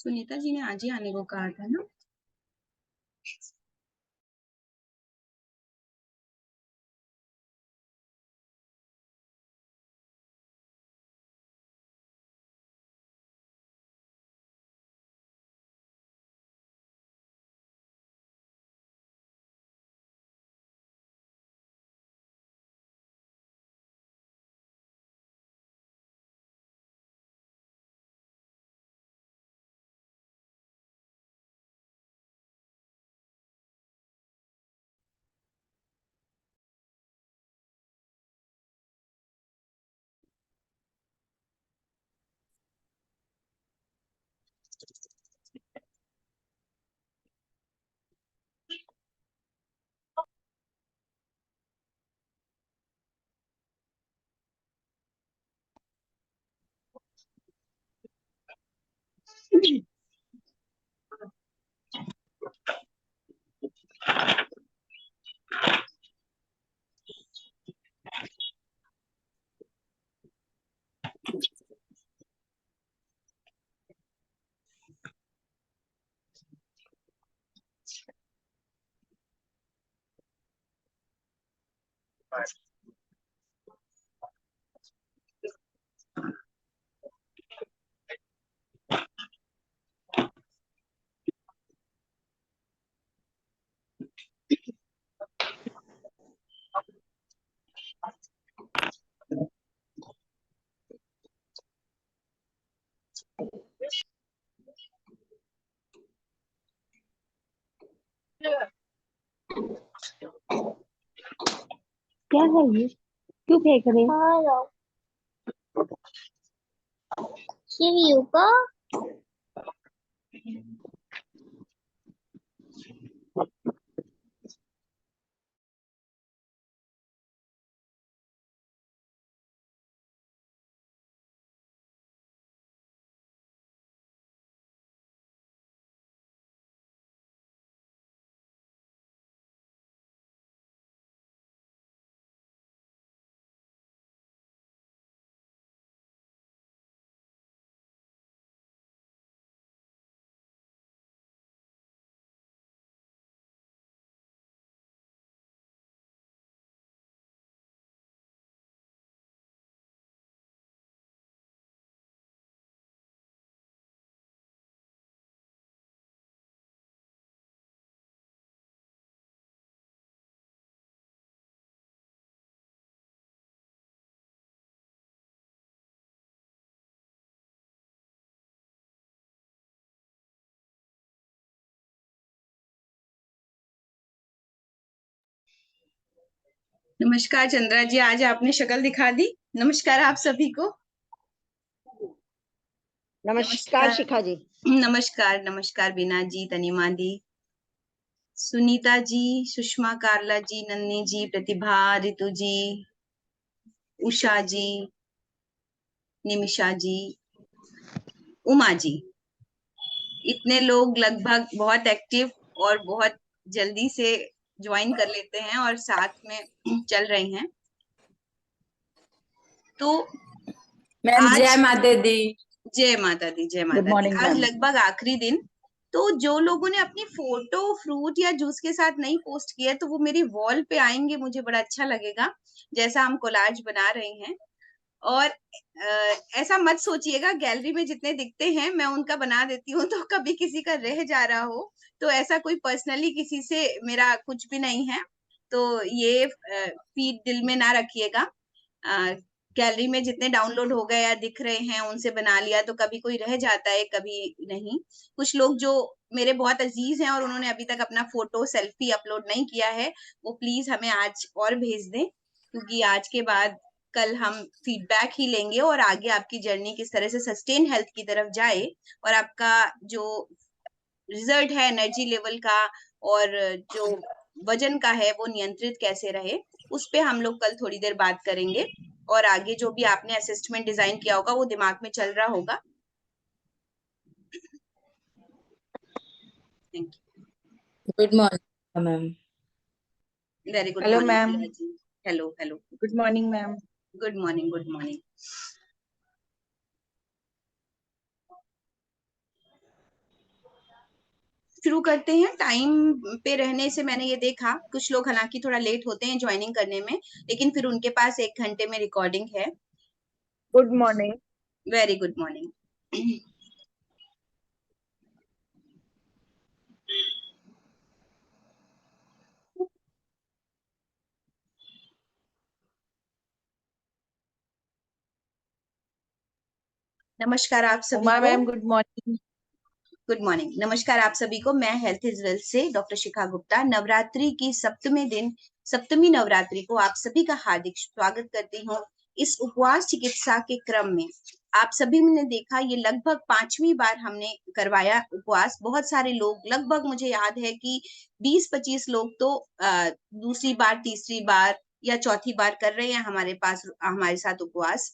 सुनीता जी ने आज ही आने को कहा था ना। क्या है ये? क्यों फेंक रहे हैं? शिव का नमस्कार चंद्रा जी, आज आपने शक्ल दिखा दी। नमस्कार आप सभी को। नमस्कार शिखा जी। नमस्कार नमस्कार बीना जी, तनिमा दी, सुनीता जी, सुषमा, कार्ला जी, नन्नी जी, प्रतिभा, रितु जी, उषा जी, निमिषा जी, उमा जी। इतने लोग लगभग बहुत एक्टिव और बहुत जल्दी से ज्वाइन कर लेते हैं और साथ में चल रहे हैं। तो मैम जय माता दी। जय माता दी, जय माता दी। आज लगभग आखिरी दिन, तो जो लोगों ने अपनी फोटो फ्रूट या जूस के साथ नहीं पोस्ट किया तो वो मेरी वॉल पे आएंगे, मुझे बड़ा अच्छा लगेगा जैसा हम कोलाज बना रहे हैं। और ऐसा मत सोचिएगा गैलरी में जितने दिखते हैं मैं उनका बना देती हूँ, तो कभी किसी का रह जा रहा हो तो ऐसा कोई पर्सनली किसी से मेरा कुछ भी नहीं है, तो ये फीड दिल में ना रखिएगा। गैलरी में जितने डाउनलोड हो गए या दिख रहे हैं उनसे बना लिया, तो कभी कोई रह जाता है कभी नहीं। कुछ लोग जो मेरे बहुत अजीज हैं और उन्होंने अभी तक अपना फोटो सेल्फी अपलोड नहीं किया है, वो प्लीज हमें आज और भेज दें, क्योंकि आज के बाद कल हम फीडबैक ही लेंगे और आगे आपकी जर्नी किस तरह से सस्टेन हेल्थ की तरफ जाए और आपका जो रिजल्ट है एनर्जी लेवल का और जो वजन का है वो नियंत्रित कैसे रहे, उस पे हम लोग कल थोड़ी देर बात करेंगे। और आगे जो भी आपने असेसमेंट डिजाइन किया होगा वो दिमाग में चल रहा होगा। Thank you. Good morning ma'am. Very good hello morning ma'am. जी। Hello hello, good morning ma'am. Good morning, good morning. शुरू करते हैं। टाइम पे रहने से मैंने ये देखा, कुछ लोग हालांकि थोड़ा लेट होते हैं ज्वाइनिंग करने में, लेकिन फिर उनके पास 1 घंटे में रिकॉर्डिंग है। Good morning. Very good morning. नमस्कार आप सभी उमा को। Ma'am good morning. Good morning, नमस्कार आप सभी को। मैं हेल्थ इज वेल्थ से डॉक्टर शिखा गुप्ता नवरात्रि की सप्तमी दिन, सप्तमी नवरात्रि को आप सभी का हार्दिक स्वागत करती हूँ। इस उपवास चिकित्सा के क्रम में आप सभी ने देखा, ये लगभग 5वीं बार हमने करवाया उपवास। बहुत सारे लोग, लगभग मुझे याद है कि 20-25 लोग तो दूसरी बार, तीसरी बार या चौथी बार कर रहे हैं हमारे साथ उपवास।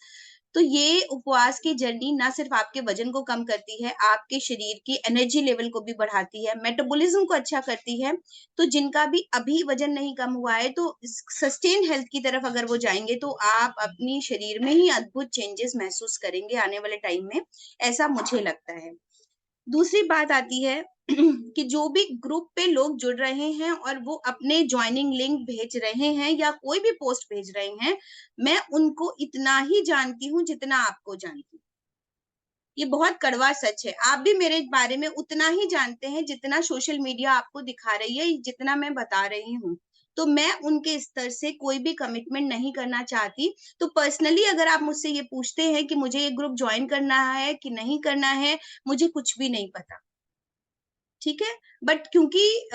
तो ये उपवास की जर्नी ना सिर्फ आपके वजन को कम करती है, आपके शरीर की एनर्जी लेवल को भी बढ़ाती है, मेटाबॉलिज्म को अच्छा करती है। तो जिनका भी अभी वजन नहीं कम हुआ है, तो सस्टेन हेल्थ की तरफ अगर वो जाएंगे तो आप अपनी शरीर में ही अद्भुत चेंजेस महसूस करेंगे आने वाले टाइम में, ऐसा मुझे लगता है। दूसरी बात आती है कि जो भी ग्रुप पे लोग जुड़ रहे हैं और वो अपने ज्वाइनिंग लिंक भेज रहे हैं या कोई भी पोस्ट भेज रहे हैं, मैं उनको इतना ही जानती हूँ जितना आपको जानती हूँ। ये बहुत कड़वा सच है। आप भी मेरे बारे में उतना ही जानते हैं जितना सोशल मीडिया आपको दिखा रही है, जितना मैं बता रही हूँ। तो मैं उनके स्तर से कोई भी कमिटमेंट नहीं करना चाहती। तो पर्सनली अगर आप मुझसे ये पूछते हैं कि मुझे ये ग्रुप ज्वाइन करना है कि नहीं करना है, मुझे कुछ भी नहीं पता, ठीक है। बट क्योंकि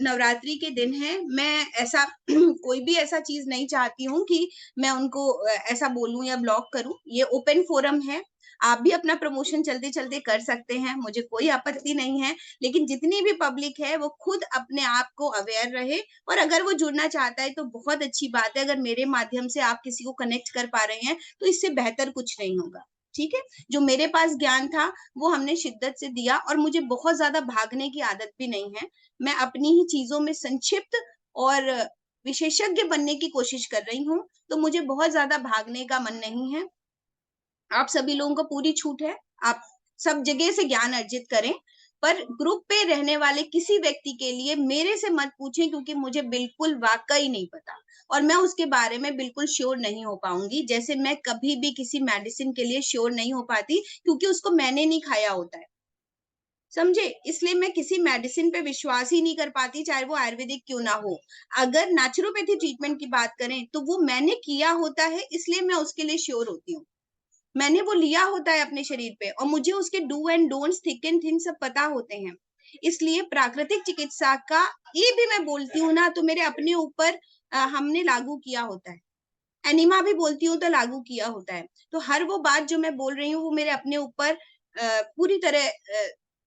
नवरात्रि के दिन है, मैं ऐसा कोई भी ऐसा चीज नहीं चाहती हूँ कि मैं उनको ऐसा बोलूं या ब्लॉक करूं। ये ओपन फोरम है, आप भी अपना प्रमोशन चलते चलते कर सकते हैं, मुझे कोई आपत्ति नहीं है। लेकिन जितनी भी पब्लिक है वो खुद अपने आप को अवेयर रहे, और अगर वो जुड़ना चाहता है तो बहुत अच्छी बात है। अगर मेरे माध्यम से आप किसी को कनेक्ट कर पा रहे हैं तो इससे बेहतर कुछ नहीं होगा, ठीक है। जो मेरे पास ज्ञान था वो हमने शिद्दत से दिया, और मुझे बहुत ज्यादा भागने की आदत भी नहीं है। मैं अपनी ही चीजों में संक्षिप्त और विशेषज्ञ बनने की कोशिश कर रही हूँ, तो मुझे बहुत ज्यादा भागने का मन नहीं है। आप सभी लोगों को पूरी छूट है, आप सब जगह से ज्ञान अर्जित करें, पर ग्रुप पे रहने वाले किसी व्यक्ति के लिए मेरे से मत पूछें, क्योंकि मुझे बिल्कुल वाकई नहीं पता और मैं उसके बारे में बिल्कुल श्योर नहीं हो पाऊंगी। जैसे मैं कभी भी किसी मेडिसिन के लिए श्योर नहीं हो पाती, क्योंकि उसको मैंने नहीं खाया होता है, समझे। इसलिए मैं किसी मेडिसिन पे विश्वास ही नहीं कर पाती, चाहे वो आयुर्वेदिक क्यों ना हो। अगर नेचुरोपैथी ट्रीटमेंट की बात करें तो वो मैंने किया होता है, इसलिए मैं उसके लिए श्योर होती हूँ। मैंने वो लिया होता है अपने शरीर पे, और मुझे उसके do and don'ts, thick and thin सब पता होते हैं। इसलिए प्राकृतिक चिकित्सा का ये भी मैं बोलती हूँ ना, तो मेरे अपने ऊपर हमने लागू किया होता है। एनिमा भी बोलती हूँ तो लागू किया होता है। तो हर वो बात जो मैं बोल रही हूँ वो मेरे अपने ऊपर पूरी तरह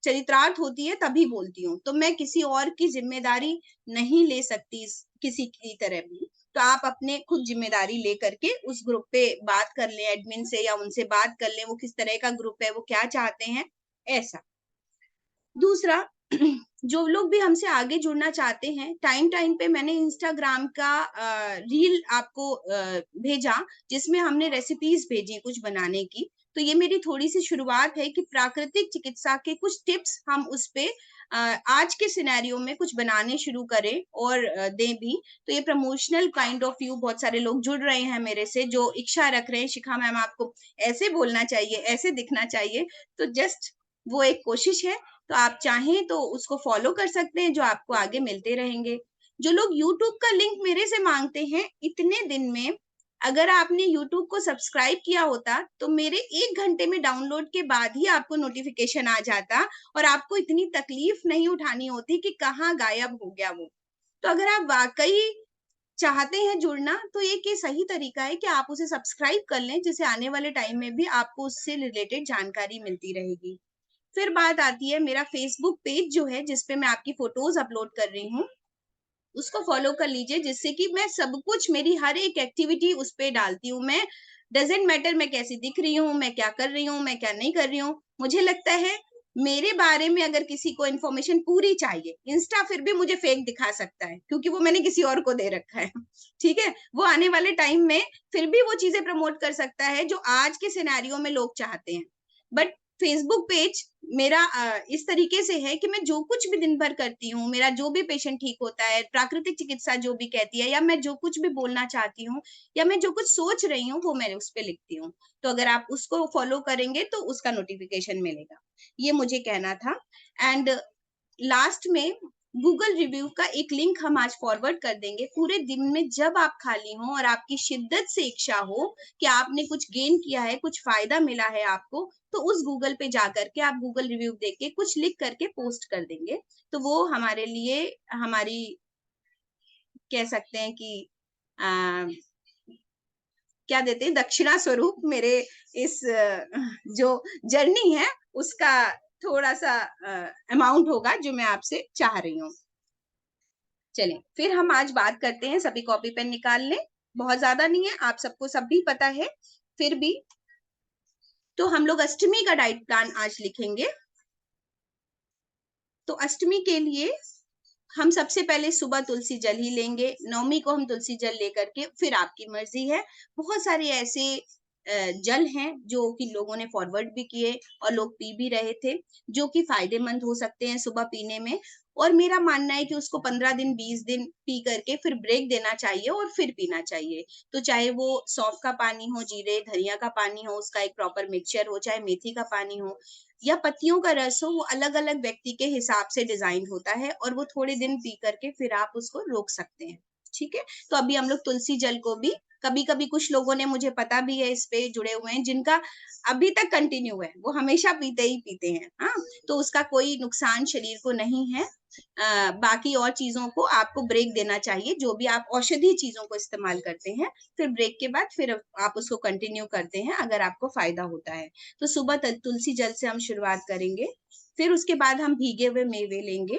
चरितार्थ होती है, तभी बोलती हूँ। तो मैं किसी और की जिम्मेदारी नहीं ले सकती किसी की तरह भी। तो आप अपने खुद जिम्मेदारी लेकर के उस ग्रुप पे बात कर लें एडमिन से, या उनसे बात कर लें वो किस तरह का ग्रुप है, वो क्या चाहते हैं, ऐसा। दूसरा, जो लोग भी हमसे आगे जुड़ना चाहते हैं, टाइम टाइम पे मैंने इंस्टाग्राम का रील आपको भेजा, जिसमें हमने रेसिपीज भेजी कुछ बनाने की। तो ये मेरी थोड़ी सी शुरुआत है कि प्राकृतिक चिकित्सा के कुछ टिप्स हम उस पे आज के सिनेरियो में कुछ बनाने शुरू करें और दें भी। तो ये प्रमोशनल काइंड ऑफ व्यू, बहुत सारे लोग जुड़ रहे हैं मेरे से जो इच्छा रख रहे हैं, शिखा मैम आपको ऐसे बोलना चाहिए, ऐसे दिखना चाहिए। तो जस्ट वो एक कोशिश है, तो आप चाहें तो उसको फॉलो कर सकते हैं, जो आपको आगे मिलते रहेंगे। जो लोग YouTube का लिंक मेरे से मांगते हैं, इतने दिन में अगर आपने YouTube को सब्सक्राइब किया होता तो मेरे 1 घंटे में डाउनलोड के बाद ही आपको नोटिफिकेशन आ जाता, और आपको इतनी तकलीफ नहीं उठानी होती कि कहाँ गायब हो गया वो। तो अगर आप वाकई चाहते हैं जुड़ना, तो एक ये सही तरीका है कि आप उसे सब्सक्राइब कर लें, जिससे आने वाले टाइम में भी आपको उससे रिलेटेड जानकारी मिलती रहेगी। फिर बात आती है मेरा फेसबुक पेज जो है, जिसपे मैं आपकी फोटोज अपलोड कर रही हूँ, उसको फॉलो कर लीजिए, जिससे कि मैं सब कुछ, मेरी हर एक एक्टिविटी उस पे डालती हूँ। मैं डजेंट मैटर मैं कैसी दिख रही हूँ, मैं क्या कर रही हूँ, मैं क्या नहीं कर रही हूँ। मुझे लगता है मेरे बारे में अगर किसी को इन्फॉर्मेशन पूरी चाहिए, इंस्टा फिर भी मुझे फेक दिखा सकता है, क्योंकि वो मैंने किसी और को दे रखा है, ठीक है। वो आने वाले टाइम में फिर भी वो चीजें प्रमोट कर सकता है जो आज के सिनेरियो में लोग चाहते हैं, बट फेसबुक पेज मेरा इस तरीके से है कि मैं जो कुछ भी दिन भर करती हूँ, मेरा जो भी पेशेंट ठीक होता है, प्राकृतिक चिकित्सा जो भी कहती है, या मैं जो कुछ भी बोलना चाहती हूँ, या मैं जो कुछ सोच रही हूँ, वो मैं उस पे लिखती हूँ। तो अगर आप उसको फॉलो करेंगे तो उसका नोटिफिकेशन मिलेगा। ये मुझे कहना था। एंड लास्ट में गूगल रिव्यू का एक लिंक हम आज फॉरवर्ड कर देंगे। पूरे दिन में जब आप खाली हो और आपकी शिद्दत से इच्छा हो कि आपने कुछ गेन किया है, कुछ फायदा मिला है आपको, तो उस गूगल पे जाकर के आप गूगल रिव्यू देख के कुछ लिख करके पोस्ट कर देंगे। तो वो हमारे लिए, हमारी कह सकते हैं कि क्या देते हैं, दक्षिणा स्वरूप मेरे इस जो जर्नी है उसका थोड़ा सा अमाउंट होगा जो मैं आपसे चाह रही हूँ। चलें, फिर हम आज बात करते हैं। सभी कॉपी पेन निकाल लें, बहुत ज्यादा नहीं है, आप सबको सब भी पता है फिर भी। तो हम लोग अष्टमी का डाइट प्लान आज लिखेंगे। तो अष्टमी के लिए हम सबसे पहले सुबह तुलसी जल ही लेंगे। नवमी को हम तुलसी जल लेकर के, फिर आपकी मर्जी है, बहुत सारे ऐसे जल हैं जो कि लोगों ने फॉरवर्ड भी किए और लोग पी भी रहे थे, जो कि फायदेमंद हो सकते हैं सुबह पीने में। और मेरा मानना है कि उसको 15 दिन 20 दिन पी करके फिर ब्रेक देना चाहिए और फिर पीना चाहिए। तो चाहे वो सौंफ का पानी हो, जीरे धनिया का पानी हो, उसका एक प्रॉपर मिक्सचर हो, चाहे मेथी का पानी हो या पत्तियों का रस हो, वो अलग अलग व्यक्ति के हिसाब से डिजाइन होता है और वो थोड़े दिन पी करके फिर आप उसको रोक सकते हैं। ठीक है, तो अभी हम लोग तुलसी जल को भी, कभी कभी कुछ लोगों ने, मुझे पता भी है इस पे जुड़े हुए हैं जिनका अभी तक कंटिन्यू है, वो हमेशा पीते ही पीते हैं। हाँ, तो उसका कोई नुकसान शरीर को नहीं है। बाकी और चीजों को आपको ब्रेक देना चाहिए, जो भी आप औषधि चीजों को इस्तेमाल करते हैं, फिर ब्रेक के बाद फिर आप उसको कंटिन्यू करते हैं अगर आपको फायदा होता है। तो सुबह तुलसी जल से हम शुरुआत करेंगे। फिर उसके बाद हम भीगे हुए मेवे लेंगे,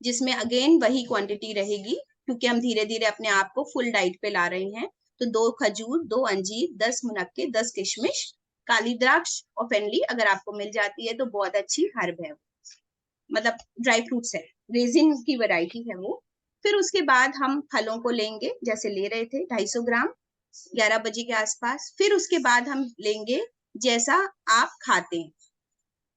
जिसमें अगेन वही क्वांटिटी रहेगी, क्योंकि हम धीरे धीरे अपने आप को फुल डाइट पे ला रहे हैं। तो 2 खजूर, 2 अंजीर, 10 मुनक्के, 10 किशमिश, काली द्राक्ष और फेनली अगर आपको मिल जाती है तो बहुत अच्छी हर्ब है, मतलब ड्राई फ्रूट्स है, रेजिन की वैरायटी है वो। फिर उसके बाद हम फलों को लेंगे, जैसे ले रहे थे 250 ग्राम 11 बजे के आसपास। फिर उसके बाद हम लेंगे जैसा आप खाते हैं,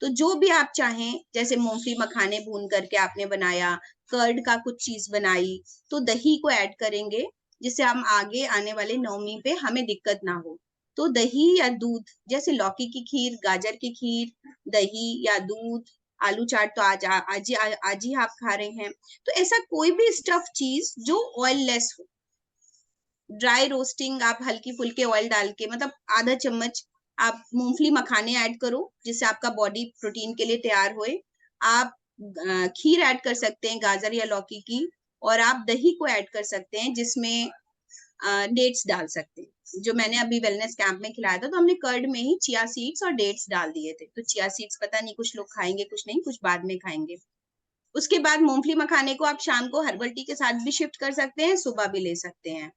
तो जो भी आप चाहें, जैसे मूंगफली मखाने भून करके आपने बनाया, कर्ड का कुछ चीज बनाई, तो दही को ऐड करेंगे, जिससे हम आगे आने वाले नवमी पे हमें दिक्कत ना हो। तो दही या दूध, जैसे लौकी की खीर, गाजर की खीर, दही या दूध, आलू चाट तो आज ही आप खा रहे हैं, तो ऐसा कोई भी स्टफ चीज जो ऑयल लेस हो। ड्राई रोस्टिंग आप हल्की फुल्के ऑयल डाल के, मतलब आधा चम्मच आप मूंगफली मखाने ऐड करो, जिससे आपका बॉडी प्रोटीन के लिए तैयार होए। आप खीर ऐड कर सकते हैं गाजर या लौकी की, और आप दही को ऐड कर सकते हैं, जिसमें डेट्स डाल सकते हैं। जो मैंने अभी वेलनेस कैंप में खिलाया था, तो हमने कर्ड में ही चिया सीड्स और डेट्स डाल दिए थे। तो चिया सीड्स पता नहीं कुछ लोग खाएंगे, कुछ नहीं, कुछ बाद में खाएंगे। उसके बाद मूंगफली मखाने को आप शाम को हर्बल टी के साथ भी शिफ्ट कर सकते हैं, सुबह भी ले सकते हैं।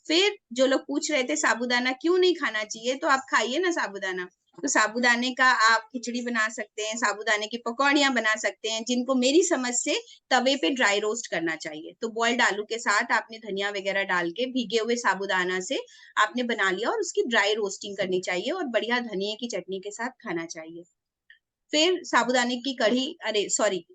फिर जो लोग पूछ रहे थे साबूदाना क्यों नहीं खाना चाहिए, तो आप खाइए ना साबूदाना। तो साबूदाने का आप खिचड़ी बना सकते हैं, साबूदाने की पकौड़ियां बना सकते हैं, जिनको मेरी समझ से तवे पे ड्राई रोस्ट करना चाहिए। तो बॉइल्ड आलू के साथ आपने धनिया वगैरह डाल के भीगे हुए साबूदाना से आपने बना लिया, और उसकी ड्राई रोस्टिंग करनी चाहिए और बढ़िया धनिया की चटनी के साथ खाना चाहिए। फिर साबूदाने की कढ़ी,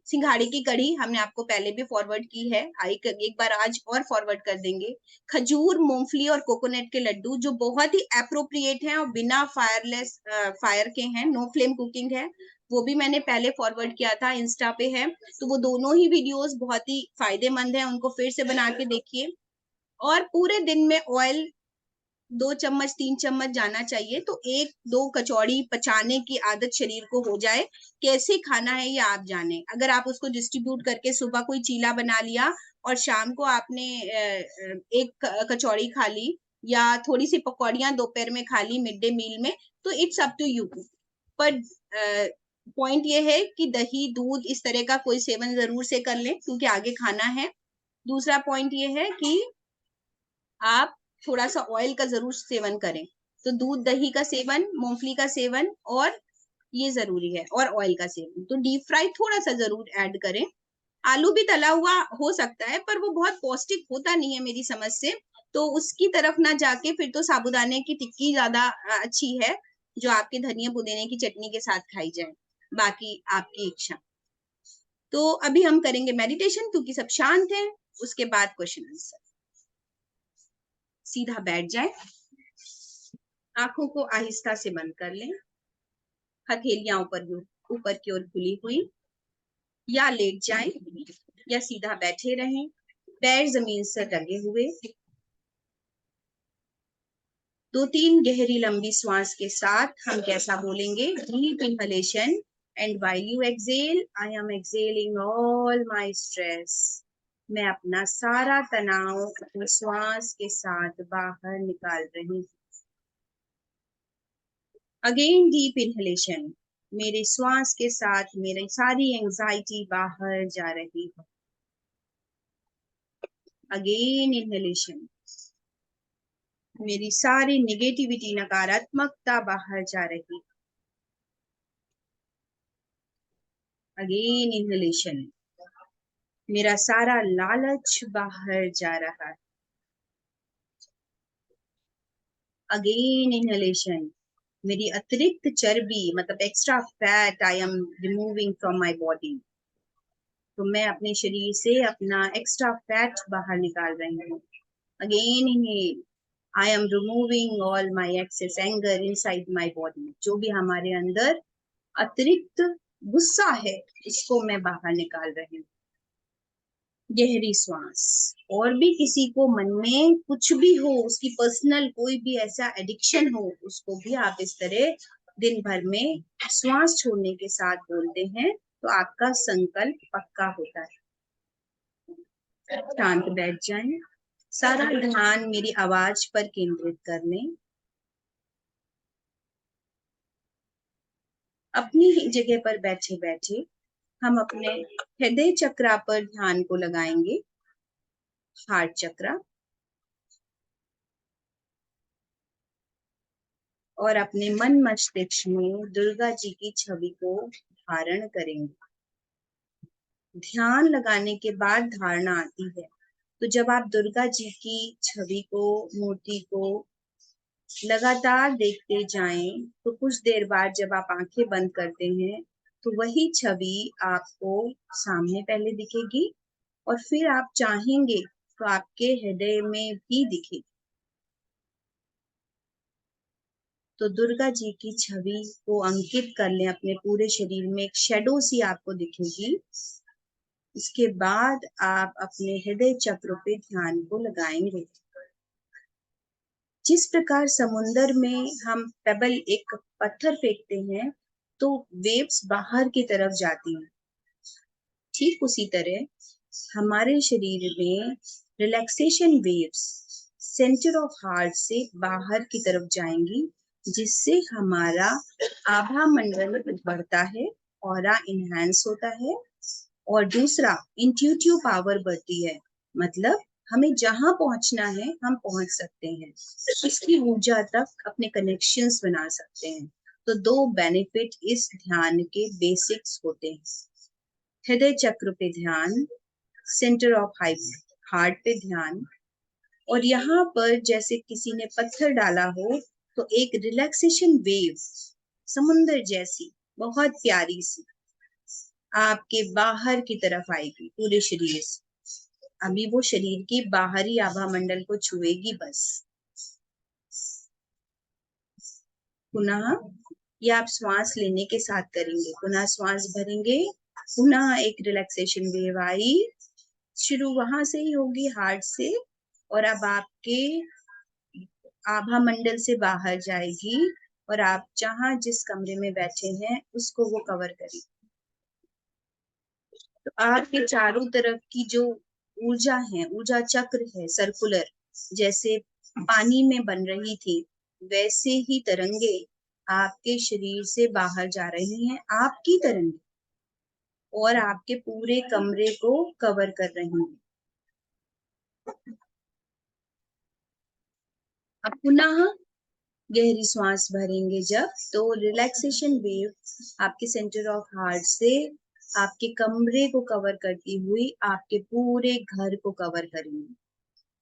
सिंघाड़े की कढ़ी हमने आपको पहले भी फॉरवर्ड की है, एक बार आज और फॉरवर्ड कर देंगे। खजूर, मूंगफली और कोकोनट के लड्डू, जो बहुत ही एप्रोप्रिएट हैं और बिना फायर के हैं, नो फ्लेम कुकिंग है, वो भी मैंने पहले फॉरवर्ड किया था, इंस्टा पे है। तो वो दोनों ही वीडियोस बहुत ही फायदेमंद है, उनको फिर से बना के देखिए। और पूरे दिन में ऑयल 2 चम्मच 3 चम्मच जाना चाहिए, तो 1-2 कचौड़ी पचाने की आदत शरीर को हो जाए। कैसे खाना है ये आप जाने। अगर आप उसको डिस्ट्रीब्यूट करके सुबह कोई चीला बना लिया और शाम को आपने एक कचौड़ी खा ली, या थोड़ी सी पकौड़ियां दोपहर में खा ली मिड डे मील में, तो इट्स अप टू यू। पर पॉइंट ये है कि दही दूध इस तरह का कोई सेवन जरूर से कर लें, क्योंकि आगे खाना है। दूसरा पॉइंट ये है कि आप थोड़ा सा ऑयल का जरूर सेवन करें। तो दूध दही का सेवन, मूंगफली का सेवन, और ये जरूरी है, और ऑयल का सेवन। तो डीप फ्राई थोड़ा सा जरूर ऐड करें। आलू भी तला हुआ हो सकता है, पर वो बहुत पौष्टिक होता नहीं है मेरी समझ से, तो उसकी तरफ ना जाके फिर तो साबूदाने की टिक्की ज्यादा अच्छी है। जो आपके धनिया पुदीने की चटनी के साथ खाई जाए, बाकी आपकी इच्छा। तो अभी हम करेंगे मेडिटेशन क्योंकि सब शांत हैं, उसके बाद क्वेश्चन आंसर। सीधा बैठ जाए, आंखों को आहिस्ता से बंद कर लें, हथेलियां ऊपर की ओर खुली हुई, या लेट जाएं या सीधा बैठे रहें, पैर जमीन से लगे हुए। 2-3 गहरी लंबी श्वास के साथ हम कैसा बोलेंगे, deep inhalation and while you exhale, I am exhaling all my stress. मैं अपना सारा तनाव अपनी श्वास के साथ बाहर निकाल रही हूँ। अगेन डीप इनहलेशन, मेरे श्वास के साथ मेरी सारी एंजाइटी बाहर जा रही है। अगेन इनहलेशन, मेरी सारी निगेटिविटी नकारात्मकता बाहर जा रही। अगेन इनहलेशन, मेरा सारा लालच बाहर जा रहा है। अगेन इनहलेशन, मेरी अतिरिक्त चर्बी मतलब extra fat I am removing from my body. तो मैं अपने शरीर से अपना एक्स्ट्रा फैट बाहर निकाल रही हूँ। Again inhale, I am removing all my excess anger inside my body. जो भी हमारे अंदर अतिरिक्त गुस्सा है, इसको मैं बाहर निकाल रही हूँ। गहरी श्वास। और भी किसी को मन में कुछ भी हो, उसकी पर्सनल कोई भी ऐसा एडिक्शन हो, उसको भी आप इस तरह दिन भर में श्वास छोड़ने के साथ बोलते हैं, तो आपका संकल्प पक्का होता है। शांत बैठ जाएं, सारा ध्यान मेरी आवाज पर केंद्रित कर लें। अपनी ही जगह पर बैठे बैठे हम अपने हृदय चक्र पर ध्यान को लगाएंगे, हार्ट चक्र, और अपने मन मस्तिष्क में दुर्गा जी की छवि को धारण करेंगे। ध्यान लगाने के बाद धारणा आती है, तो जब आप दुर्गा जी की छवि को, मूर्ति को लगातार देखते जाएं, तो कुछ देर बाद जब आप आंखें बंद करते हैं, तो वही छवि आपको सामने पहले दिखेगी और फिर आप चाहेंगे तो आपके हृदय में भी दिखेगी। तो दुर्गा जी की छवि को अंकित कर लें अपने पूरे शरीर में, एक शैडो सी आपको दिखेगी। इसके बाद आप अपने हृदय चक्र पे ध्यान को लगाएंगे। जिस प्रकार समुंदर में हम पेबल, एक पत्थर फेंकते हैं तो वेव्स बाहर की तरफ जाती हैं, ठीक उसी तरह हमारे शरीर में relaxation waves centre of heart से बाहर की तरफ जाएंगी, जिससे हमारा आभा मंडल बढ़ता है, ऑरा इनहैंस होता है, और दूसरा इंट्यूटिव पावर बढ़ती है। मतलब हमें जहां पहुंचना है हम पहुंच सकते हैं, इसकी ऊर्जा तक अपने कनेक्शंस बना सकते हैं। तो 2 बेनिफिट इस ध्यान के बेसिक्स होते हैं, हृदय चक्र पे ध्यान, सेंटर ऑफ हार्ट पे ध्यान, और यहाँ पर जैसे किसी ने पत्थर डाला हो तो एक रिलैक्सेशन वेव समुंदर जैसी बहुत प्यारी सी आपके बाहर की तरफ आएगी पूरे शरीर से। अभी वो शरीर की बाहरी आभा मंडल को छुएगी बस। पुनः ये आप श्वास लेने के साथ करेंगे, पुनः श्वास भरेंगे, पुनः एक रिलैक्सेशन वेव आई, शुरू वहां से ही होगी, हार्ट से, और अब आपके आभा मंडल से बाहर जाएगी और आप जहां जिस कमरे में बैठे हैं उसको वो कवर करेगी। तो आपके चारों तरफ की जो ऊर्जा है, ऊर्जा चक्र है सर्कुलर, जैसे पानी में बन रही थी वैसे ही तरंगे आपके शरीर से बाहर जा रही हैं, आपकी तरंगे, और आपके पूरे कमरे को कवर कर रही हैं। अब पुनः गहरी श्वास भरेंगे जब, तो रिलैक्सेशन वेव आपके सेंटर ऑफ हार्ट से आपके कमरे को कवर करती हुई आपके पूरे घर को कवर करेंगे।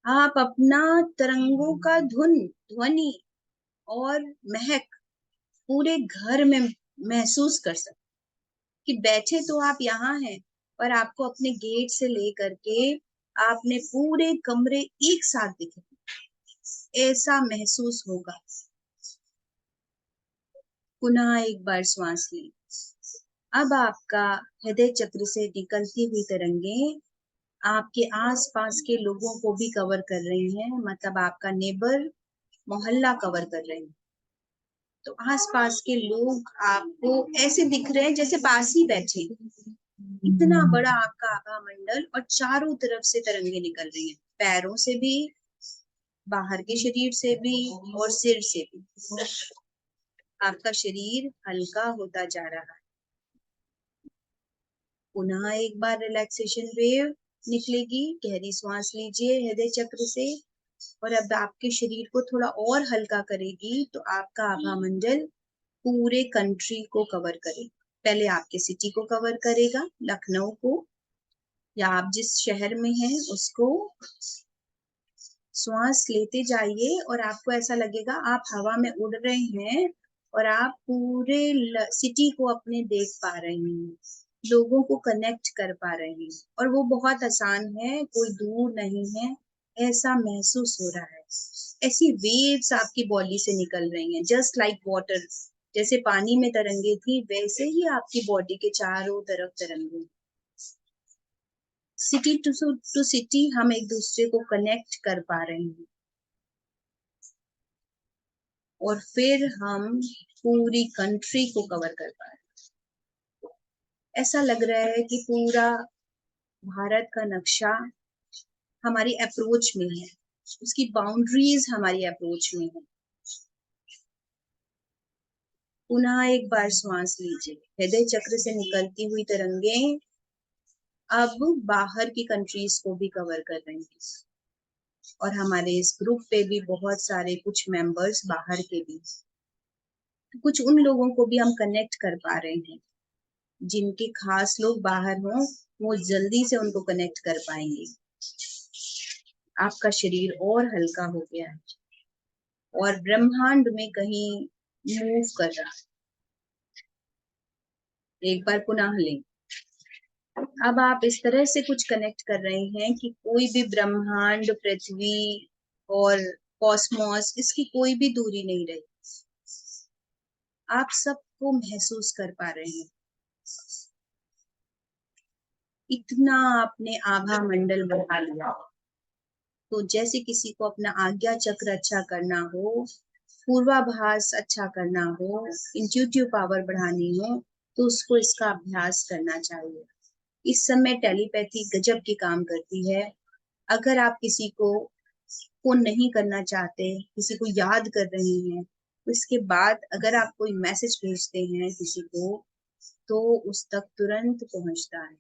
आप अपना तरंगों का ध्वनि और महक पूरे घर में महसूस कर सकते कि बैठे तो आप यहाँ हैं, पर आपको अपने गेट से लेकर के आपने पूरे कमरे एक साथ दिखे, ऐसा महसूस होगा। पुनः एक बार श्वास लें। अब आपका हृदय चक्र से निकलती हुई तरंगें आपके आसपास के लोगों को भी कवर कर रही हैं, मतलब आपका नेबर मोहल्ला कवर कर रहे हैं। तो आसपास के लोग आपको ऐसे दिख रहे हैं जैसे पास ही बैठे। इतना बड़ा आपका आभा मंडल और चारों तरफ से तरंगे निकल रही हैं, पैरों से भी, बाहर के शरीर से भी और सिर से भी। आपका शरीर हल्का होता जा रहा है। पुनः एक बार रिलैक्सेशन वेव निकलेगी। गहरी सांस लीजिए हृदय चक्र से और अब आपके शरीर को थोड़ा और हल्का करेगी तो आपका आभा मंडल पूरे कंट्री को कवर करेगा। पहले आपके सिटी को कवर करेगा, लखनऊ को, या आप जिस शहर में हैं उसको। श्वास लेते जाइए और आपको ऐसा लगेगा आप हवा में उड़ रहे हैं और आप पूरे सिटी को अपने देख पा रहे हैं, लोगों को कनेक्ट कर पा रहे हैं और वो बहुत आसान है, कोई दूर नहीं है, ऐसा महसूस हो रहा है। ऐसी वेव्स आपकी बॉडी से निकल रही हैं, जस्ट लाइक वाटर। जैसे पानी में तरंगे थी वैसे ही आपकी बॉडी के चारों तरफ तरंगे। सिटी टू सिटी हम एक दूसरे को कनेक्ट कर पा रहे हैं और फिर हम पूरी कंट्री को कवर कर पा रहे हैं। ऐसा लग रहा है कि पूरा भारत का नक्शा हमारी अप्रोच में है, उसकी बाउंड्रीज हमारी अप्रोच में है। पुनः एक बार श्वास लीजिए। हृदय चक्र से निकलती हुई तरंगें अब बाहर की कंट्रीज को भी कवर कर रही हैं और हमारे इस ग्रुप पे भी बहुत सारे कुछ मेंबर्स बाहर के भी, कुछ उन लोगों को भी हम कनेक्ट कर पा रहे हैं जिनके खास लोग बाहर हों, वो जल्दी से उनको कनेक्ट कर पाएंगे। आपका शरीर और हल्का हो गया है और ब्रह्मांड में कहीं मूव कर रहा है। एक बार पुनः लें। अब आप इस तरह से कुछ कनेक्ट कर रहे हैं कि कोई भी ब्रह्मांड, पृथ्वी और कॉस्मोस, इसकी कोई भी दूरी नहीं रही। आप सबको महसूस कर पा रहे हैं। इतना आपने आभा मंडल बढ़ा लिया। तो जैसे किसी को अपना आज्ञा चक्र अच्छा करना हो, पूर्वाभास अच्छा करना हो, इंट्यूटिव पावर बढ़ानी हो, तो उसको इसका अभ्यास करना चाहिए। इस समय टेलीपैथी गजब की काम करती है। अगर आप किसी को फोन नहीं करना चाहते, किसी को याद कर रहे हैं, तो इसके बाद अगर आप कोई मैसेज भेजते हैं किसी को, तो उस तक तुरंत पहुंचता है।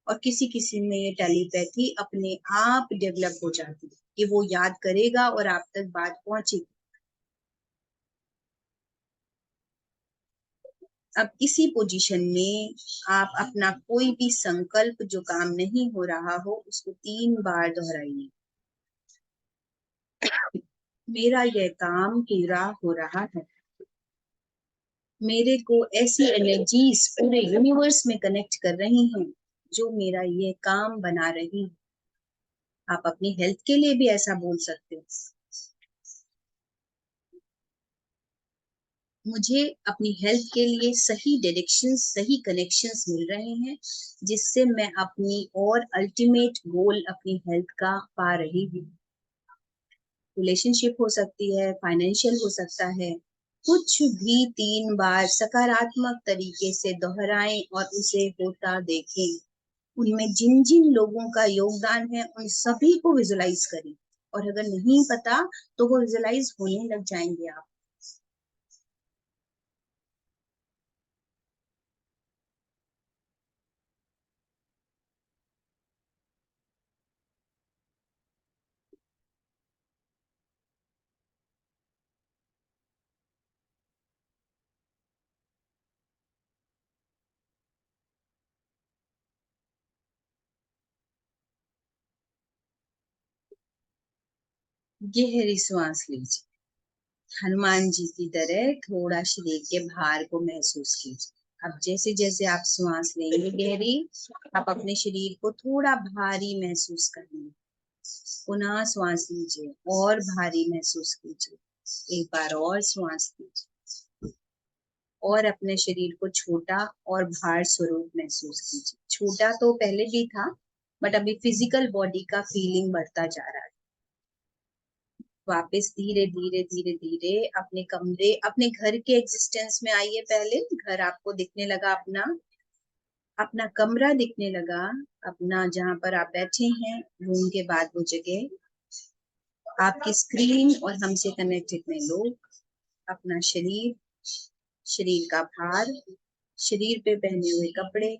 और किसी किसी में ये टेलीपैथी अपने आप डेवलप हो जाती है कि वो याद करेगा और आप तक बात पहुंचेगी। अब इसी पोजीशन में आप अपना कोई भी संकल्प जो काम नहीं हो रहा हो उसको 3 बार दोहराइए। मेरा यह काम पूरा हो रहा है। मेरे को ऐसी एनर्जीज पूरे यूनिवर्स में कनेक्ट कर रही हैं जो मेरा ये काम बना रही है। आप अपनी हेल्थ के लिए भी ऐसा बोल सकते हो। मुझे अपनी हेल्थ के लिए सही डायरेक्शन, सही कनेक्शंस मिल रहे हैं जिससे मैं अपनी और अल्टीमेट गोल अपनी हेल्थ का पा रही हूँ। रिलेशनशिप हो सकती है, फाइनेंशियल हो सकता है, कुछ भी 3 बार सकारात्मक तरीके से दोहराएं और उसे होता देखें। उनमें जिन जिन लोगों का योगदान है उन सभी को विजुलाइज करें और अगर नहीं पता तो वो विजुलाइज होने लग जाएंगे आप। गहरी सांस लीजिए। हनुमान जी की तरह थोड़ा शरीर के भार को महसूस कीजिए। अब जैसे जैसे आप श्वास लेंगे गहरी, आप अपने शरीर को थोड़ा भारी महसूस करेंगे। पुनः श्वास लीजिए और भारी महसूस कीजिए। एक बार और श्वास लीजिए और अपने शरीर को छोटा और भार स्वरूप महसूस कीजिए। छोटा तो पहले भी था, बट अभी फिजिकल बॉडी का फीलिंग बढ़ता जा रहा है। वापस धीरे धीरे धीरे धीरे अपने कमरे, अपने घर के एग्जिस्टेंस में आइए। पहले घर आपको दिखने लगा, अपना कमरा दिखने लगा, अपना जहां पर आप बैठे हैं रूम के बाद वो जगह, आपकी स्क्रीन और हमसे कनेक्टेड में लोग, अपना शरीर, शरीर का भार, शरीर पे पहने हुए कपड़े,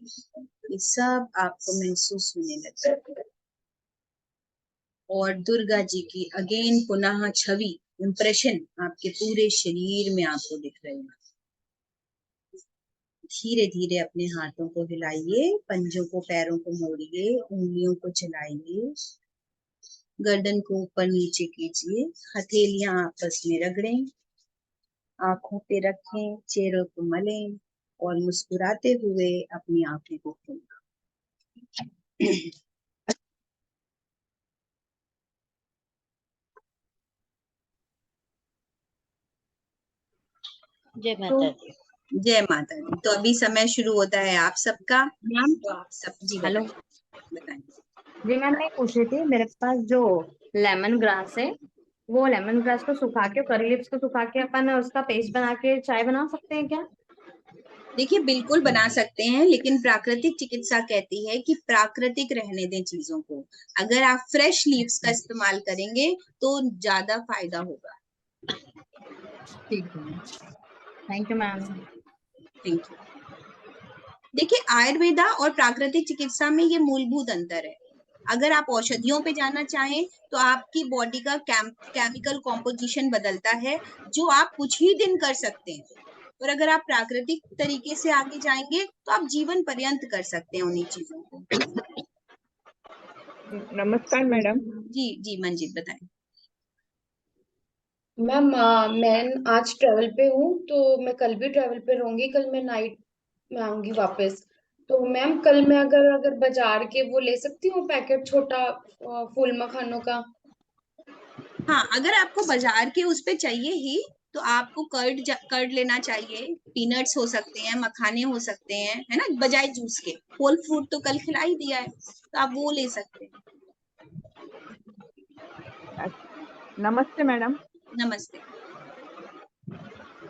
ये सब आपको महसूस होने लगता है। और दुर्गा जी की अगेन पुनः छवि, इम्प्रेशन आपके पूरे शरीर में आपको दिख रही है। धीरे धीरे अपने हाथों को हिलाइए, पंजों को, पैरों को मोड़िए, उंगलियों को चलाइए, गर्दन को ऊपर नीचे कीजिए, हथेलियां आपस में रगड़ें, आंखों पे रखें, चेहरे को मलें और मुस्कुराते हुए अपनी आंखें को खोलें। जय माता दी। जय माता दी। तो अभी समय शुरू होता है आप सबका। मैम तो आप सब जी हेलो बताएं। जी मैम, मैं पूछ रही थी, मेरे पास जो लेमन ग्रास है, वो लेमन ग्रास को सुखा के, करी लीव्स को सुखा के अपन उसका पेस्ट बना के चाय बना सकते हैं क्या? देखिए बिल्कुल बना सकते हैं, लेकिन प्राकृतिक चिकित्सा कहती है कि प्राकृतिक रहने दें चीजों को। अगर आप फ्रेश लीव्स का इस्तेमाल करेंगे तो ज्यादा फायदा होगा। ठीक है, thank you ma'am. Thank you. देखिए आयुर्वेदा और प्राकृतिक चिकित्सा में ये मूलभूत अंतर है। अगर आप औषधियों पे जाना चाहें तो आपकी बॉडी का केमिकल कॉम्पोजिशन बदलता है, जो आप कुछ ही दिन कर सकते हैं। और अगर आप प्राकृतिक तरीके से आगे जाएंगे तो आप जीवन पर्यंत कर सकते हैं उन्हीं चीजों को। नमस्कार मैडम। जी जी मंजीत बताएं। मैम मैं आज ट्रेवल पे हूँ, तो मैं कल भी ट्रेवल पे रहूंगी। कल मैं नाइट में आऊंगी वापस। तो मैम कल मैं अगर बाजार के वो ले सकती हूँ पैकेट, छोटा फूल मखानों का? हाँ, अगर आपको बाजार के उस पे चाहिए ही तो आपको कर्ड लेना चाहिए। पीनट्स हो सकते हैं, मखाने हो सकते हैं, है ना, बजाय जूस के। होल फ्रूट तो कल खिला ही दिया है, तो आप वो ले सकते हैं। नमस्ते मैडम। नमस्ते।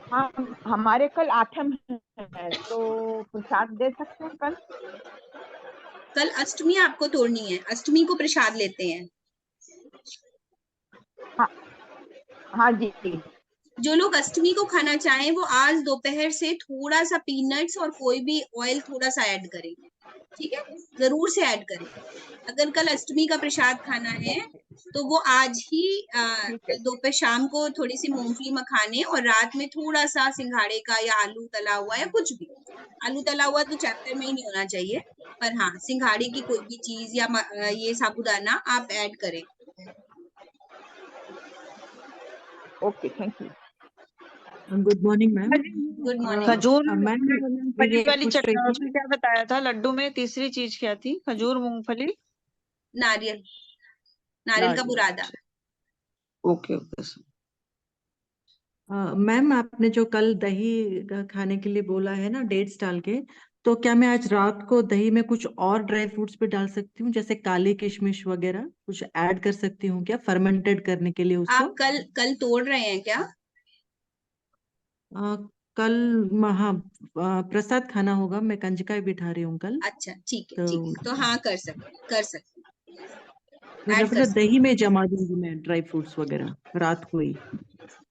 हाँ, हमारे कल आठम है, तो प्रसाद दे सकते हैं कल? कल अष्टमी आपको तोड़नी है, अष्टमी को प्रसाद लेते हैं। हाँ हाँ जी। जो लोग अष्टमी को खाना चाहें वो आज दोपहर से थोड़ा सा पीनट्स और कोई भी ऑयल थोड़ा सा ऐड करें, ठीक है, जरूर से ऐड करें। अगर कल अष्टमी का प्रसाद खाना है तो वो आज ही दोपहर शाम को थोड़ी सी मूंगफली मखाने और रात में थोड़ा सा सिंघाड़े का या आलू तला हुआ या कुछ भी। आलू तला हुआ तो चैप्टर में ही नहीं होना चाहिए, पर हाँ सिंघाड़े की कोई भी चीज या ये साबूदाना आप ऐड करें। Okay, thank you. Good morning ma'am. Good morning. खजूर मैम मूंगफली वाली चटनी, उसमें क्या बताया था? लड्डू में तीसरी चीज क्या थी? खजूर, मूंगफली, नारियल, नारियल का बुरादा। Okay okay. मैम आपने जो कल दही खाने के लिए बोला है ना, डेट्स डाल के, तो क्या मैं आज रात को दही में कुछ और ड्राई फ्रूट्स भी डाल सकती हूँ, जैसे काली किशमिश वगैरह कुछ ऐड कर सकती हूँ क्या, फर्मेंटेड करने के लिए उसको? आप कल तोड़ रहे हैं क्या? कल हाँ, प्रसाद खाना होगा, मैं कंजका बिठा रही हूँ कल। अच्छा ठीक है, तो ठीक है, तो हाँ कर सकते मतलब ऐड कर सकते। दही में जमा दूंगी मैं ड्राई फ्रूट्स वगैरह रात को ही।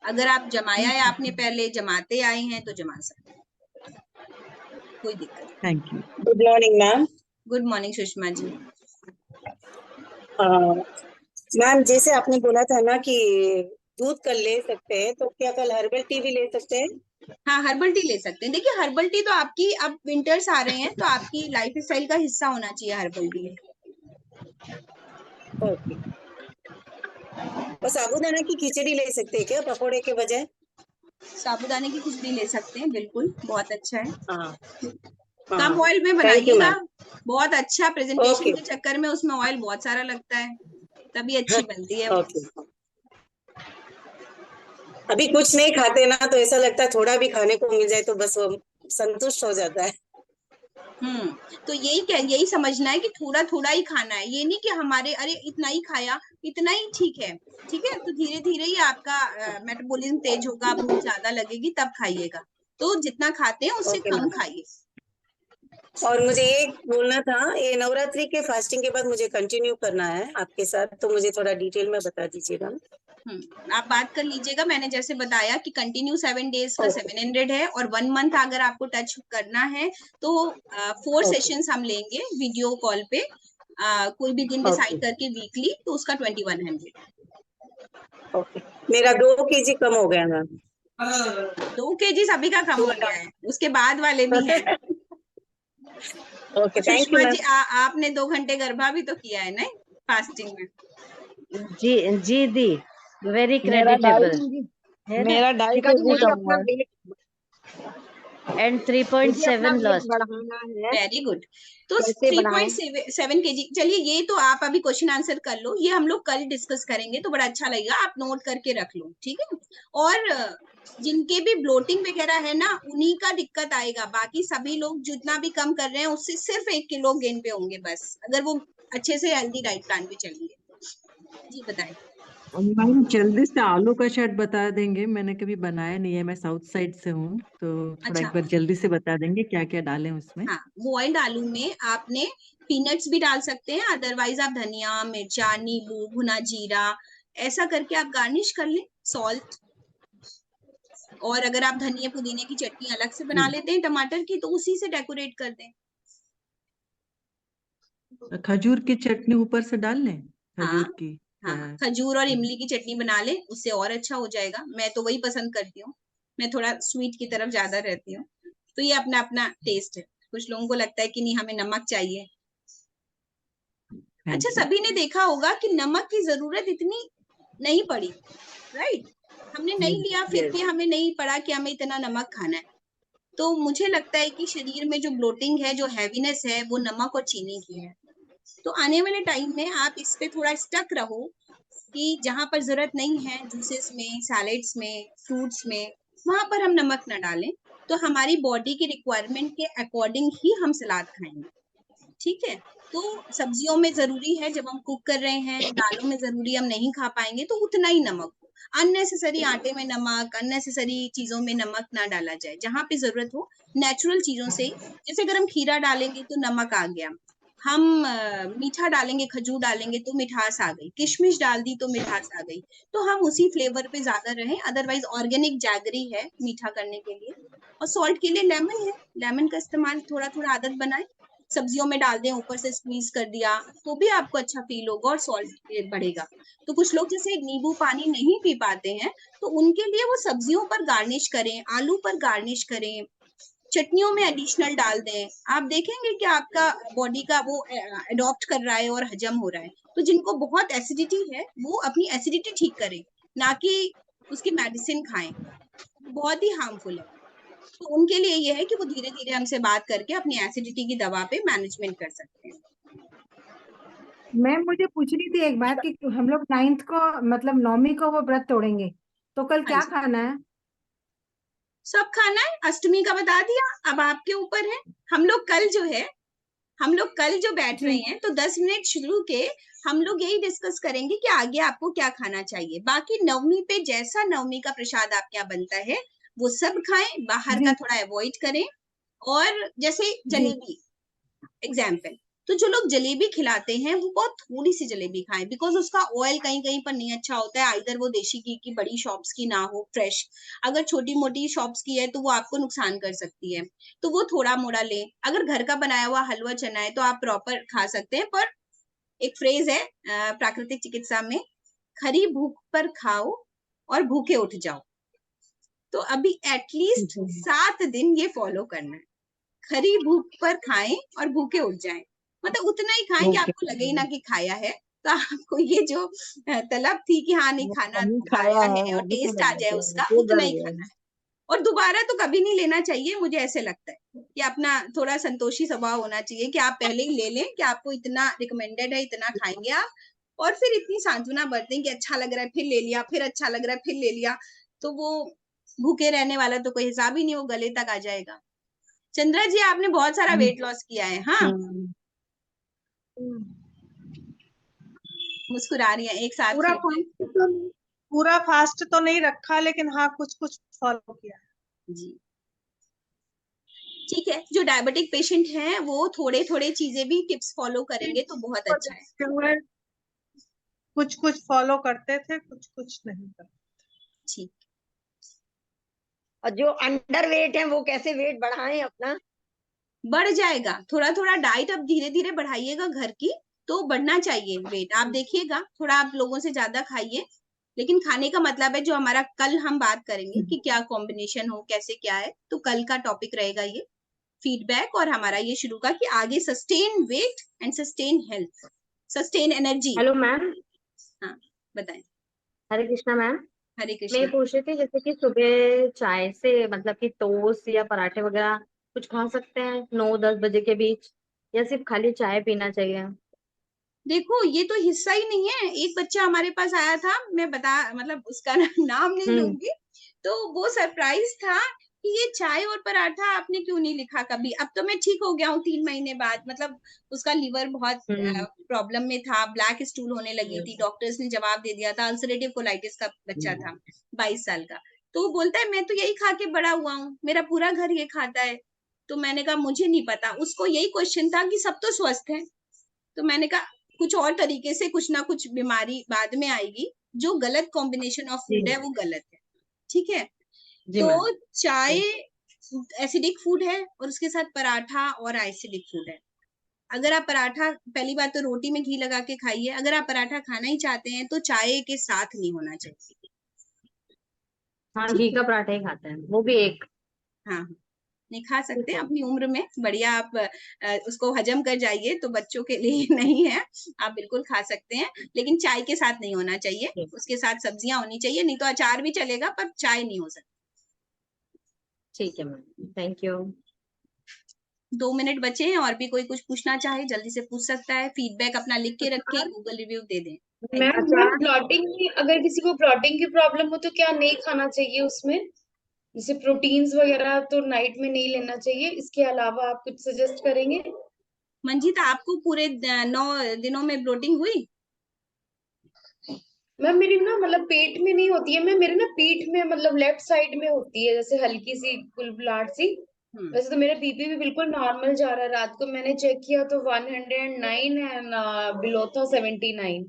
अगर आप जमाया है, आपने पहले जमाते आए हैं तो जमा सकते हैं, कोई दिक्कत नहीं। Thank you. Good morning ma'am. Good morning Sushma ji. Ma'am जैसे आपने बोला था ना कि दूध कल ले सकते हैं, तो क्या कल हर्बल टी भी ले सकते हैं? हाँ हर्बल टी ले सकते हैं। देखिए हर्बल टी तो आपकी, अब विंटर्स आ रहे हैं तो आपकी लाइफ स्टाइल का हिस्सा होना चाहिए हर्बल टी। ओके। और साबूदाना की खिचड़ी ले सकते हैं क्या पकोड़े के बजाय? साबूदाने की खिचड़ी ले सकते हैं, बिल्कुल बहुत अच्छा है। हाँ कम हाँ ऑयल में थैंक यू बनाइएगा, मैम। बहुत अच्छा प्रेजेंटेशन ओके के चक्कर में उसमें ऑयल बहुत सारा लगता है, तभी अच्छी बनती है वो। ओके। अभी कुछ नहीं खाते ना तो ऐसा लगता है थोड़ा भी खाने को मिल जाए तो बस वो संतुष्ट हो जाता है। तो यही समझना है कि थोड़ा थोड़ा ही खाना है, ये नहीं कि हमारे अरे इतना ही खाया, इतना ही ठीक है। ठीक है, तो धीरे धीरे ही आपका मेटाबॉलिज्म तेज होगा, भूख ज्यादा लगेगी, तब खाइएगा। तो जितना खाते हैं उससे ओके कम मैम। खाइए। और मुझे ये बोलना था, ये नवरात्रि के फास्टिंग के बाद मुझे कंटिन्यू करना है आपके साथ, तो मुझे थोड़ा डिटेल में बता दीजिएगा। आप बात कर लीजिएगा, मैंने जैसे बताया कि कंटिन्यू 7 डेज का ओके 700 है, और 1 मंथ अगर आपको टच करना है तो 4 ओके सेशंस हम लेंगे वीडियो कॉल पे, कोई भी दिन डिसाइड ओके करके वीकली, तो उसका 2100। ओके। मेरा 2 kg कम हो गया मैम। 2 केजी सभी का कम हो गया है, उसके बाद वाले भी हैं। Okay thank you Sushma ma'am. जी, आपने 2 घंटे गरबा भी तो किया है ना फास्टिंग में? जी जी दी, वेरी मेरा क्रेडिटेबल मेरा 2.5 केजी कम हुआ है। एंड मुझे अपना 3.7 वेट लॉस्ट। बढ़ाना है, वेरी गुड। तो कैसे बढ़ाऊं? 3.7 केजी, चलिए ये तो आप अभी क्वेश्चन आंसर कर लो, ये हम लोग कल डिस्कस करेंगे, तो बड़ा अच्छा लगेगा, आप नोट करके रख लो, ठीक है। और जिनके भी ब्लोटिंग वगैरह है ना, उन्हीं का दिक्कत आएगा, बाकी सभी लोग जितना भी कम कर रहे हैं उससे सिर्फ 1 किलो गेन पे होंगे बस, अगर वो अच्छे से हेल्दी डाइट प्लान पे चलेंगे। जी बताएं। मैम जल्दी से आलू का चाट बता देंगे, मैंने कभी बनाया नहीं है, मैं साउथ साइड से हूँ, तो थोड़ा अच्छा, एक बार जल्दी से बता देंगे क्या क्या डालें उसमें। हाँ, बॉइल्ड आलू में आपने पीनट्स भी डाल सकते हैं, अदरवाइज आप धनिया, मिर्चा, नींबू, भुना जीरा, ऐसा करके आप गार्निश कर लें, सॉल्ट। और अगर आप धनिया पुदीने की चटनी अलग से बना लेते हैं टमाटर की, तो उसी से डेकोरेट कर दें। खजूर की चटनी ऊपर से डाल लें, हाँ खजूर की। हाँ, खजूर और इमली की चटनी बना लें, उससे और अच्छा हो जाएगा। मैं तो वही पसंद करती हूँ, मैं थोड़ा स्वीट की तरफ ज्यादा रहती हूँ, तो ये अपना अपना टेस्ट है। कुछ लोगों को लगता है कि नहीं हमें नमक चाहिए। अच्छा, सभी ने देखा होगा कि नमक की जरूरत इतनी नहीं पड़ी, राइट? हमने नहीं लिया, फिर भी हमें नहीं पड़ा कि हमें इतना नमक खाना है। तो मुझे लगता है कि शरीर में जो ब्लोटिंग है, जो हैवीनेस है, वो नमक और चीनी की है। तो आने वाले टाइम में आप इस पे थोड़ा स्टक रहो कि जहां पर जरूरत नहीं है, जूसेस में, सैलेड्स में, फ्रूट्स में, वहां पर हम नमक ना डालें, तो हमारी बॉडी की रिक्वायरमेंट के अकॉर्डिंग ही हम सलाद खाएंगे, ठीक है। तो सब्जियों में जरूरी है, जब हम कुक कर रहे हैं, दालों में जरूरी हम नहीं खा पाएंगे तो उतना ही नमक हो। अननेसेसरी आटे में नमक, अननेसेसरी चीजों में नमक ना डाला जाए, जहां पे जरूरत हो नेचुरल चीजों से। जैसे अगर हम खीरा डालेंगे तो नमक आ गया, हम मीठा डालेंगे, खजूर डालेंगे तो मिठास आ गई, किशमिश डाल दी तो मिठास आ गई, तो हम उसी फ्लेवर पे ज्यादा रहें। अदरवाइज ऑर्गेनिक जैगरी है मीठा करने के लिए, और सॉल्ट के लिए लेमन है, लेमन का इस्तेमाल थोड़ा थोड़ा आदत बनाएं। सब्जियों में डाल दें, ऊपर से स्क्वीज कर दिया, तो भी आपको अच्छा फील होगा और सॉल्ट बढ़ेगा। तो कुछ लोग जैसे नींबू पानी नहीं पी पाते हैं, तो उनके लिए वो सब्जियों पर गार्निश करें, आलू पर गार्निश करें, चटनियों में एडिशनल डाल दें। आप देखेंगे कि आपका बॉडी का वो अडॉप्ट कर रहा है और हजम हो रहा है। तो जिनको बहुत एसिडिटी है, वो अपनी एसिडिटी ठीक करें, ना कि उसकी मेडिसिन खाएं, बहुत ही हार्मफुल है। तो उनके लिए ये है कि वो धीरे धीरे हमसे बात करके अपनी एसिडिटी की दवा पे मैनेजमेंट कर सकते हैं। मैम मुझे पूछनी थी एक बात कि हम लोग 9th को मतलब 9वीं को वो व्रत तोड़ेंगे, तो कल हाँ क्या जी, खाना है? सब खाना है, अष्टमी का बता दिया, अब आपके ऊपर है। हम लोग कल जो बैठ रहे जी हैं, तो 10 मिनट शुरू के हम लोग यही डिस्कस करेंगे कि आगे आपको क्या खाना चाहिए। बाकी नवमी पे जैसा नवमी का प्रसाद आपके यहाँ बनता है वो सब खाएं, बाहर का जी थोड़ा अवॉइड करें। और जैसे जी जलेबी एग्जाम्पल, तो जो लोग जलेबी खिलाते हैं वो बहुत थोड़ी सी जलेबी खाएं, बिकॉज उसका ऑयल कहीं कहीं पर नहीं अच्छा होता है। आइदर वो देशी घी की बड़ी शॉप्स की ना हो फ्रेश, अगर छोटी मोटी शॉप्स की है तो वो आपको नुकसान कर सकती है, तो वो थोड़ा मोड़ा ले। अगर घर का बनाया हुआ हलवा चना है तो आप प्रॉपर खा सकते हैं। पर एक फ्रेज है प्राकृतिक चिकित्सा में, खरी भूख पर खाओ और भूखे उठ जाओ। तो अभी एटलीस्ट 7 दिन ये फॉलो करना है, खरी भूख पर खाएं और भूखे उठ जाएं। मतलब उतना ही खाएं कि आपको लगे ही ना कि खाया है, तो आपको ये जो तलब थी कि हाँ नहीं खाना कमी खाया खाया है है वो और भी तो टेस्ट आ लगना जाए चाहिए, उसका, पेट उतना भर ही गया खाना है। है। और दोबारा तो कभी नहीं लेना चाहिए। मुझे ऐसे लगता है कि अपना थोड़ा संतोषी स्वभाव होना चाहिए कि आप पहले ही ले लें कि आपको इतना रिकमेंडेड है, इतना खाएंगे आप, और फिर इतनी सांत्वना बरतें कि अच्छा लग रहा है फिर ले लिया, फिर अच्छा लग रहा है फिर ले लिया, तो वो भूखे रहने वाला तो कोई हिसाब ही नहीं, वो गले तक आ जाएगा। चंद्रा जी, आपने बहुत सारा वेट लॉस किया है। हाँ, मुस्कुरा रही है एक साथ। पूरा फास्ट तो नहीं रखा, लेकिन हाँ कुछ कुछ फॉलो किया जी। ठीक है, जो डायबिटिक पेशेंट हैं वो थोड़े थोड़े चीजें भी टिप्स फॉलो करेंगे तो बहुत अच्छा है। कुछ कुछ फॉलो करते थे, कुछ कुछ नहीं करते। ठीक। और जो अंडर वेट है वो कैसे वेट बढ़ाएं अपना? बढ़ जाएगा, थोड़ा थोड़ा डाइट अब धीरे धीरे बढ़ाइएगा घर की, तो बढ़ना चाहिए वेट। आप देखिएगा थोड़ा आप लोगों से ज्यादा खाइए, लेकिन खाने का मतलब है जो हमारा कल हम बात करेंगे कि क्या कॉम्बिनेशन हो, कैसे क्या है, तो कल का टॉपिक रहेगा ये फीडबैक, और हमारा ये शुरू का कि आगे sustain weight and sustain health, sustain energy. Hello ma'am. हाँ बताएं। हरे कृष्णा मैम। हरे मैं कृष्णा। पूछ रही थी जैसे कि सुबह चाय से मतलब कि टोस्ट या पराठे वगैरह कुछ खा सकते हैं 9-10 बजे के बीच, या सिर्फ खाली चाय पीना चाहिए? देखो ये तो हिस्सा ही नहीं है। एक बच्चा हमारे पास आया था, मैं मतलब उसका नाम नहीं लूंगी, तो वो सरप्राइज था कि ये चाय और पराठा आपने क्यों नहीं लिखा कभी। अब तो मैं ठीक हो गया हूँ 3 महीने बाद, मतलब उसका लीवर बहुत प्रॉब्लम में था, ब्लैक स्टूल होने लगी थी, डॉक्टर्स ने जवाब दे दिया था, अल्सरेटिव कोलाइटिस का बच्चा था 22 साल का। तो वो बोलता है मैं तो यही खा के बड़ा हुआ हूँ, मेरा पूरा घर ये खाता है। तो मैंने कहा मुझे नहीं पता, उसको यही क्वेश्चन था कि सब तो स्वस्थ है। तो मैंने कहा कुछ और तरीके से कुछ ना कुछ बीमारी बाद में आएगी, जो गलत कॉम्बिनेशन ऑफ फूड है वो गलत है। ठीक है, तो चाय एसिडिक फूड है और उसके साथ पराठा और एसिडिक फूड है। अगर आप पराठा, पहली बात तो रोटी में घी लगा के खाइए। अगर आप पराठा खाना ही चाहते हैं तो चाय के साथ नहीं होना चाहिए। हाँ, घी का पराठा ही खाते हैं, वो भी एक। हाँ, नहीं खा सकते हैं अपनी उम्र में, बढ़िया आप उसको हजम कर जाइए, तो बच्चों के लिए नहीं है, आप बिल्कुल खा सकते हैं, लेकिन चाय के साथ नहीं होना चाहिए। उसके साथ सब्जियां होनी चाहिए, नहीं तो अचार भी चलेगा पर चाय नहीं हो सकती। ठीक है मैम, थैंक यू। 2 मिनट बचे हैं, और भी कोई कुछ पूछना चाहे जल्दी से पूछ सकता है। फीडबैक अपना लिख के रखें, गूगल रिव्यू दे दें। मैम ब्लॉटिंग में, अगर किसी को ब्लॉटिंग की प्रॉब्लम हो तो क्या नहीं खाना चाहिए उसमें? जैसे प्रोटीन्स वगैरह तो नाइट में नहीं लेना चाहिए, इसके अलावा आप कुछ सजेस्ट करेंगे? मंजीत, आपको पूरे 9 दिनों में ब्लोटिंग हुई? मैम मेरी ना मतलब पेट में नहीं होती है, मैं मेरे ना पीठ में मतलब लेफ्ट साइड में होती है, जैसे हल्की सी बुलबुलाहट सी। वैसे तो मेरा बीपी भी बिल्कुल नॉर्मल जा रहा है, रात को मैंने चेक किया तो 109 एंड बिलो था 79।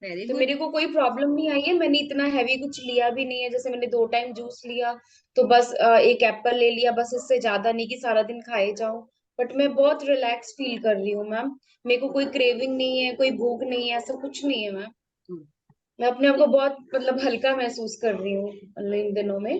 तो मेरे को कोई प्रॉब्लम नहीं आई है, मैंने इतना हैवी कुछ लिया भी नहीं है। जैसे मैंने 2 टाइम जूस लिया, तो बस एक एप्पल ले लिया, बस इससे ज्यादा नहीं कि सारा दिन खाए जाऊं। बट मैं बहुत रिलैक्स फील कर रही हूँ मैम, मेरे को कोई क्रेविंग नहीं है, कोई भूख नहीं है, ऐसा कुछ नहीं है मैम। मैं अपने आप को बहुत मतलब हल्का महसूस कर रही हूँ मतलब इन दिनों में।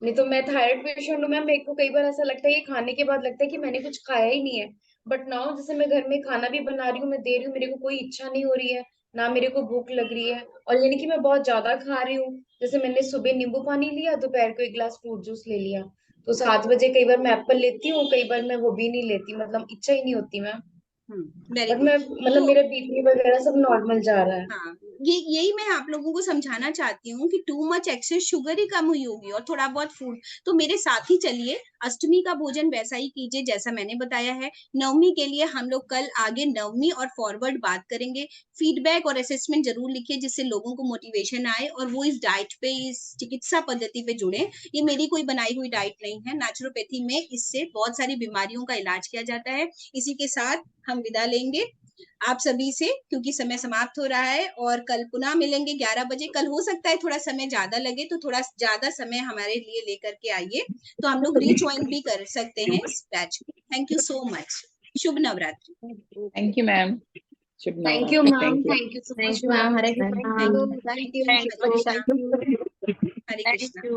नहीं तो मैं थायराइड पेशेंट हूँ मैम, मेरे को कई बार ऐसा लगता है कि खाने के बाद लगता है कि मैंने कुछ खाया ही नहीं है। बट नाउ जैसे मैं घर में खाना भी बना रही हूँ, मैं दे रही हूँ, मेरे को कोई इच्छा नहीं हो रही है, ना मेरे को भूख लग रही है, और यानी कि मैं बहुत ज्यादा खा रही हूँ। जैसे मैंने सुबह नींबू पानी लिया, दोपहर को 1 गिलास फ्रूट जूस ले लिया, तो 7 बजे कई बार मैं एप्पल लेती हूँ, कई बार मैं वो भी नहीं लेती, मतलब इच्छा ही नहीं होती मैम। बट मैं मतलब मेरा बीपी वगैरह सब नॉर्मल जा रहा है। हाँ, यही मैं आप लोगों को समझाना चाहती हूँ कि टू मच एक्सेस शुगर ही कम हुई होगी, और थोड़ा बहुत फूड तो मेरे साथ ही चलिए। अष्टमी का भोजन वैसा ही कीजिए जैसा मैंने बताया है। नवमी के लिए हम लोग कल आगे नवमी और फॉरवर्ड बात करेंगे। फीडबैक और असेसमेंट जरूर लिखिए, जिससे लोगों को मोटिवेशन आए और वो इस डाइट पे, इस चिकित्सा पद्धति पे जुड़े। ये मेरी कोई बनाई हुई डाइट नहीं है, नेचुरोपैथी में इससे बहुत सारी बीमारियों का इलाज किया जाता है। इसी के साथ हम विदा लेंगे आप सभी से, क्योंकि समय समाप्त हो रहा है, और कल पुनः मिलेंगे 11 बजे। कल हो सकता है थोड़ा समय ज्यादा लगे, तो थोड़ा ज्यादा समय हमारे लिए लेकर के आइए, तो हम लोग रीज्वाइन भी कर सकते हैं इस बैच में। Thank you so much. Shubh Navratri. Thank you ma'am. Shubh thank you ma'am, thank you so much ma'am. Hare Krishna. Hare Krishna. Hare Krishna.